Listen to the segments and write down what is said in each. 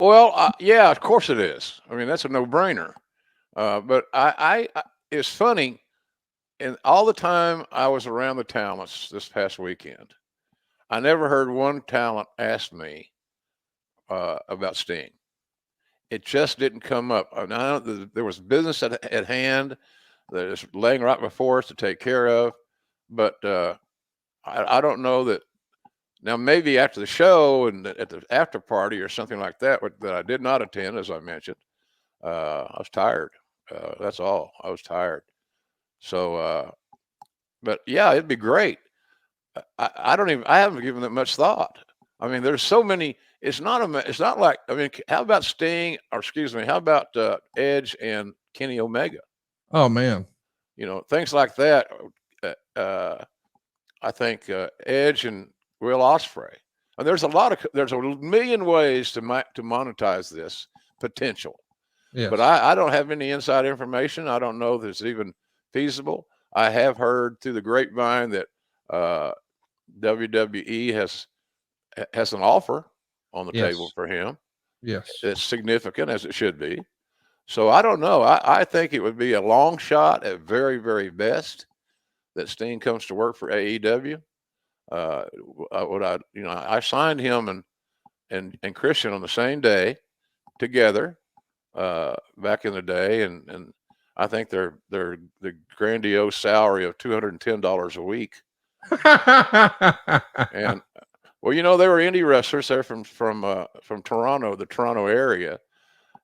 Well, yeah, of course it is. I mean, that's a no-brainer. But it's funny, and all the time I was around the talents this past weekend, I never heard one talent ask me about Sting. It just didn't come up. Now, there was business at hand that is laying right before us to take care of, but I don't know that. Now, maybe after the show and at the after party or something like that, that I did not attend, as I mentioned, I was tired. That's all. I was tired. So, but yeah, it'd be great. I don't even. I haven't given that much thought. I mean, there's so many. It's not like. I mean, how about Sting? Or excuse me. How about Edge and Kenny Omega? Oh man. Things like that. Uh, uh, I think Edge and Will Ospreay. And there's a million ways to monetize this potential. But Yes. I don't have any inside information. I don't know that it's even feasible. I have heard through the grapevine that uh, WWE has an offer on the table Yes. for him. Yes. It's significant, as it should be. So I don't know. I think it would be a long shot at very, very best that Steen comes to work for AEW. I signed him and Christian on the same day together back in the day, and I think they're the grandiose salary of $210 a week. And well, they were indie wrestlers. They're from Toronto, the Toronto area,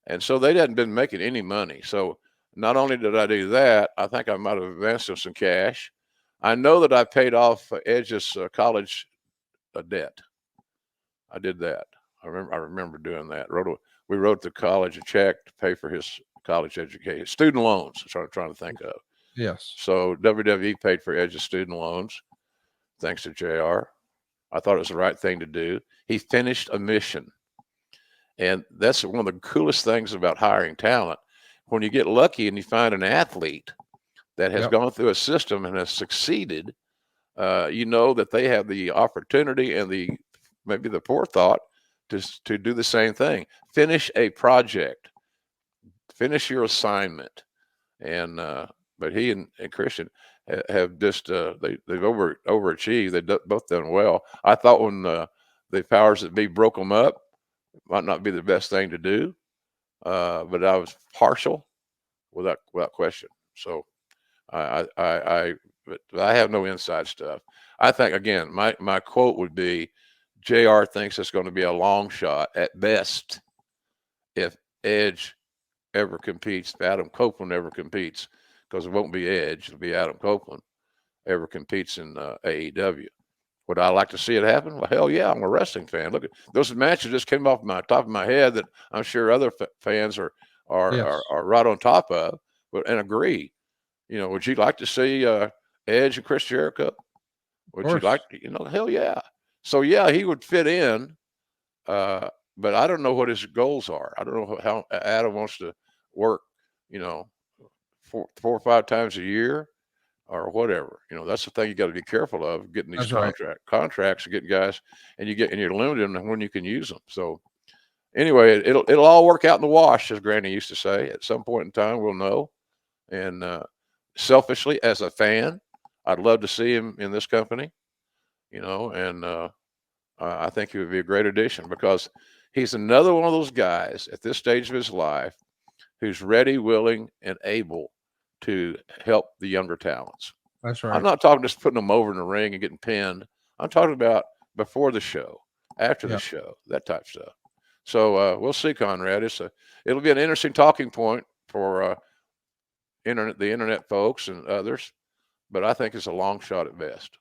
and so they hadn't been making any money. So not only did I do that, I think I might have advanced them some cash. I know that I paid off Edge's college debt. I did that. I remember doing that. We wrote the college a check to pay for his college education, student loans. That's what I'm trying to think of. Yes. So WWE paid for Edge's student loans, thanks to Jr. I thought it was the right thing to do. He finished a mission, and that's one of the coolest things about hiring talent. When you get lucky and you find an athlete that has Yep. gone through a system and has succeeded, you know that they have the opportunity and maybe the forethought to do the same thing. Finish a project, finish your assignment, and but he and Christian have just they've overachieved. They've both done well. I thought when the powers that be broke them up, it might not be the best thing to do, but I was partial without question. So but I have no inside stuff. I think again, my quote would be, Jr. thinks it's going to be a long shot at best if Edge ever competes, if Adam Copeland ever competes, because it won't be Edge, it'll be Adam Copeland ever competes in AEW. Would I like to see it happen? Well, hell yeah, I'm a wrestling fan. Look at those matches just came off my top of my head that I'm sure other fans Yes. are right on top of, but and agree. Would you like to see Edge and Chris Jericho? Of Would you course. like to? Hell yeah. So yeah, he would fit in, uh, but I don't know what his goals are. I don't know how Adam wants to work. You know, four or five times a year or whatever. That's the thing you got to be careful of getting these That's right. contracts and getting guys, and you're limited on when you can use them. So anyway, it'll all work out in the wash, as Granny used to say. At some point in time, we'll know. And selfishly, as a fan, I'd love to see him in this company. And I think he would be a great addition because he's another one of those guys at this stage of his life who's ready, willing, and able to help the younger talents. That's I'm right. not talking just putting them over in the ring and getting pinned. I'm talking about before the show, after the Yep. show, that type of stuff. So we'll see, Conrad. It'll be an interesting talking point for the internet folks and others, but I think it's a long shot at best.